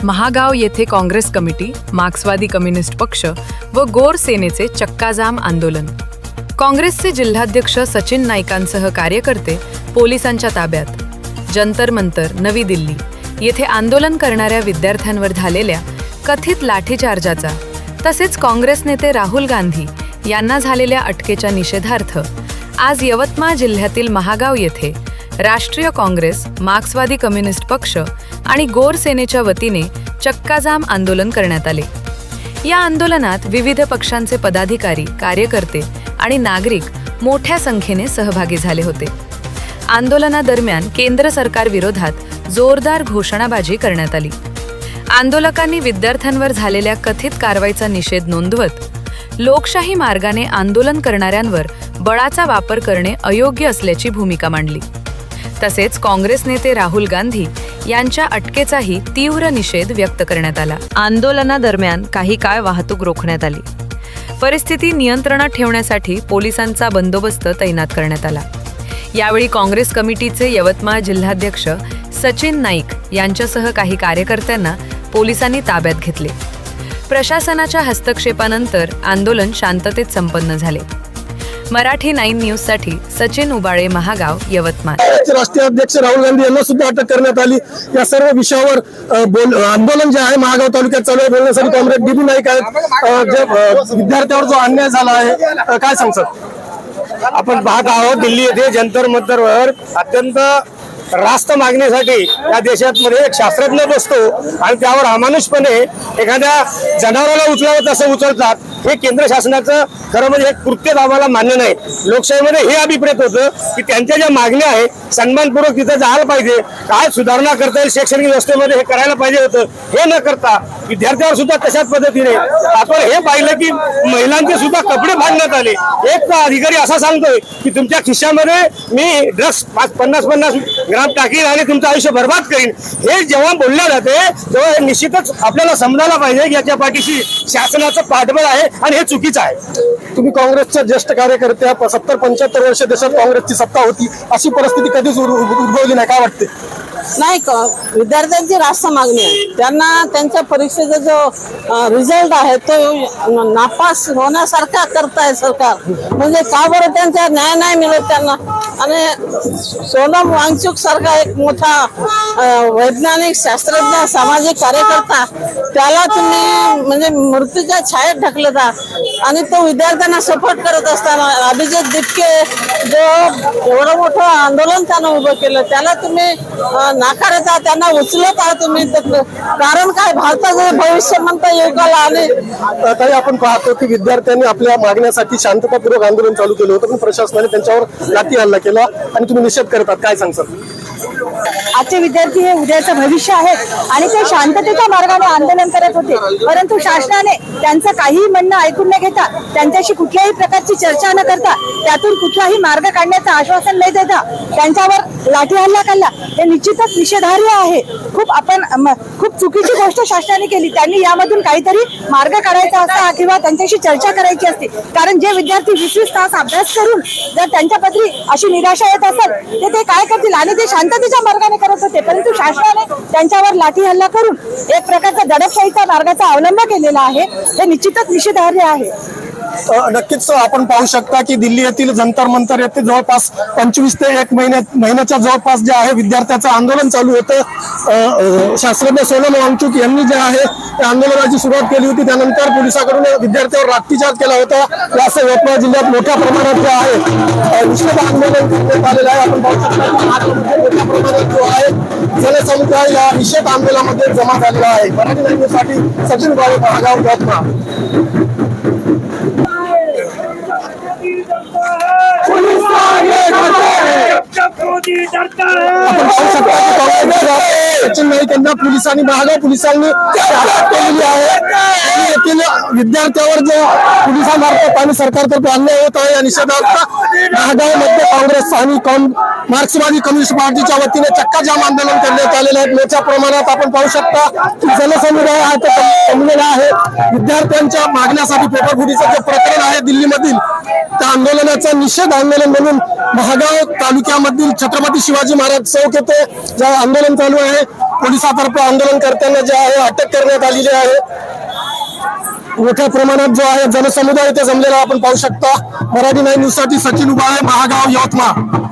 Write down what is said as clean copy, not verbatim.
महागाव येथे काँग्रेस कमिटी, मार्क्सवादी कम्युनिस्ट पक्ष व गोर सेनेचे चक्काजाम आंदोलन. काँग्रेसचे जिल्हाध्यक्ष सचिन नाईकांसह कार्यकर्ते पोलिसांच्या ताब्यात. जंतर मंतर, नवी दिल्ली येथे आंदोलन करणाऱ्या विद्यार्थ्यांवर झालेल्या कथित लाठीचार्जाचा तसेच काँग्रेस नेते राहुल गांधी यांना झालेल्या अटकेच्या निषेधार्थ आज यवतमाळ जिल्ह्यातील महागाव येथे राष्ट्रीय काँग्रेस, मार्क्सवादी कम्युनिस्ट पक्ष आणि गोर सेनेच्या वतीने चक्काजाम आंदोलन करण्यात आले. या आंदोलनात विविध पक्षांचे पदाधिकारी, कार्यकर्ते आणि नागरिक मोठ्या संख्येने सहभागी झाले होते. आंदोलनादरम्यान केंद्र सरकार विरोधात जोरदार घोषणाबाजी करण्यात आली. आंदोलकांनी विद्यार्थ्यांवर झालेल्या कथित कारवाईचा निषेध नोंदवत लोकशाही मार्गाने आंदोलन करणाऱ्यांवर बळाचा वापर करणे अयोग्य असल्याची भूमिका मांडली. तसेच काँग्रेस नेते राहुल गांधी यांच्या अटकेचाही तीव्र निषेध व्यक्त करण्यात आला. आंदोलनादरम्यान काही काळ वाहतूक रोखण्यात आली. परिस्थिती नियंत्रणात ठेवण्यासाठी पोलिसांचा बंदोबस्त तैनात करण्यात आला. यावेळी काँग्रेस कमिटीचे यवतमाळ जिल्हाध्यक्ष सचिन नाईक यांच्यासह काही कार्यकर्त्यांना पोलिसांनी ताब्यात घेतले. प्रशासनाच्या हस्तक्षेपानंतर आंदोलन शांततेत संपन्न झाले. मराठी 9 न्यूजसाठी सचिन उबाळे, महागाव, यवतमाळ. राष्ट्रीय अध्यक्ष राहुल गांधी यांना सुद्धा अटक करण्यात आली. या सर्व विषयावर आंदोलन जे आहे महागाव तालुक्यात चालू आहे. बोलण्यासाठी कॉम्रेड डीबी नाईक आहेत. जे विद्यार्थ्यावर जो अन्याय झाला आहे, काय सांगतात? आपण पाहत आहोत दिल्ली येथे जंतर मंतरवर अत्यंत रास्त मागणीसाठी या देशामध्ये एक शास्त्रज्ञ बसतो आणि त्यावर अमानुषपणे एखाद्या जनावराला उचलावं तसं उचलतात. हे केंद्र शासनाचं खरं म्हणजे एक कृत्य आम्हाला मान्य नाही. लोकशाहीमध्ये हे अभिप्रेत होतं की त्यांच्या ज्या मागण्या आहे सन्मानपूर्वक तिथं जायला पाहिजे. काय सुधारणा करता येईल शैक्षणिक व्यवस्थेमध्ये हे करायला पाहिजे होतं. हे न करता विद्यार्थ्यांवर सुद्धा तशाच पद्धतीने आपण हे पाहिलं की महिलांचे सुद्धा कपडे बांधण्यात आले. एक अधिकारी असा सांगतोय की तुमच्या खिशामध्ये मी ड्रग्स 50-50 ग्राम टाकीन आणि तुमचं आयुष्य बर्बाद करीन. हे जेव्हा बोलल्या जाते तेव्हा हे निश्चितच आपल्याला समजायला पाहिजे की याच्या पाठीशी शासनाचं पाठबळ आहे आणि हे चुकीचं आहे. तुम्ही काँग्रेसच्या ज्येष्ठ कार्यकर्त्या, 70-75 वर्ष देशात काँग्रेसची सत्ता होती. अशी परिस्थिती कधीच उद्भवली नाही, काय वाटते? नाही, विद्यार्थ्यांची रास्त मागणी आहे. त्यांना त्यांच्या परीक्षेचा जो रिझल्ट आहे तो नापास होण्यासारखा करताय सरकार. म्हणजे का बरं त्यांचा न्याय नाही मिळत त्यांना? आणि सोनम वांगचुक सारखा एक मोठा वैज्ञानिक, शास्त्रज्ञ, सामाजिक कार्यकर्ता, त्याला तुम्ही म्हणजे मृत्यूच्या छायेत ढकलता आणि तो विद्यार्थ्यांना सपोर्ट करत असताना अभिजित दिपके जो एवढं मोठं आंदोलन त्यानं उभं केलं त्याला तुम्ही नाकारता, त्यांना उचलता तुम्ही. कारण काय? भारताचं भविष्य म्हणता युगाला आले. तरी आपण पाहतो की विद्यार्थ्यांनी आपल्या मागण्यासाठी शांततापूर्वक आंदोलन चालू केलं होतं, पण प्रशासनाने त्यांच्यावर लाठी हल्ला केला आणि तुम्ही निषेध करतात, काय सांगतात? आजचे विद्यार्थी हे उद्याचं भविष्य आहेत आणि ते शांततेच्या मार्गाने आंदोलन करत होते. परंतु शासनाने त्यांचं काहीही म्हणणं ऐकून न घेता, त्यांच्याशी कुठल्याही प्रकारची चर्चा न करता, त्यातून कुठलाही मार्ग काढण्याचं आश्वासन न देता त्यांच्यावर लाठी हल्ला केला. हे निश्चितच निषेधार्ह आहे. खूप चुकीची गोष्ट शासनाने केली. त्यांनी यामधून काहीतरी मार्ग काढायचा असता किंवा त्यांच्याशी चर्चा करायची असते. कारण जे विद्यार्थी 20-20 तास अभ्यास करून जर त्यांच्या पत्री अशी निराशा येत असेल तर ते काय करतील? आणि ते शांततेच्या मार्गाने करत होते, परंतु शासनाने त्यांच्यावर लाठी हल्ला करून एक प्रकारचा दडपशाहीचा मार्गाचा अवलंब केलेला आहे. हे निश्चितच निषेधार्ह आहे. नक्कीच आपण पाहू शकता की दिल्ली येथील जंतर मंतर येथे जवळपास 25 ते 1 महिन्याच्या जवळपास जे आहे विद्यार्थ्याचं आंदोलन चालू होतं. शास्त्रज्ञ सोनम वांगचुक यांनी जे आहे त्या आंदोलनाची सुरुवात केली होती. त्यानंतर पोलिसांकडून विद्यार्थ्यावर लाठीचार्ज केला होता. असं यवतमाळ जिल्ह्यात मोठ्या प्रमाणात जे आहे निषेध आंदोलन करण्यात आलेलं आहे. आपण पाहू शकता मोठ्या प्रमाणात जो आहे जनसमुदाय या निषेध आंदोलनामध्ये जमा झालेला आहे. मराठी न्यूजसाठी सचिन उबाळे, महागाव, यवतमाळ. सचिन नाईक यांना पोलिसांनी, महागाव पोलिसांनी अटक केलेली आहे. येथील विद्यार्थ्यावर जो पोलिसांमार्फत आणि सरकारतर्फे अन्याय होत आहे या निषेधार्थ महागावमध्ये काँग्रेस आणि मार्क्सवादी कम्युनिस्ट पार्टीच्या वतीने चक्काजाम आंदोलन करण्यात आलेले आहे. मोठ्या प्रमाणात आपण पाहू शकता की जनसमुदाय हा तो जमलेला आहे. विद्यार्थ्यांच्या मागण्यासाठी पेपरफुटीचं जे प्रकरण आहे दिल्लीमधील त्या आंदोलनाचा निषेध आंदोलन म्हणून महागाव तालुक्यामधील छत्रपती शिवाजी महाराज चौक येथे जे आंदोलन चालू आहे, पोलिसातर्फे आंदोलनकर्त्यांना जे आहे अटक करण्यात आलेली आहे. मोठ्या प्रमाणात जो आहे जनसमुदाय इथे जमलेला आपण पाहू शकता. मराठी 9 न्यूज साठी सचिन उबाळे, महागाव, यवतमाळ.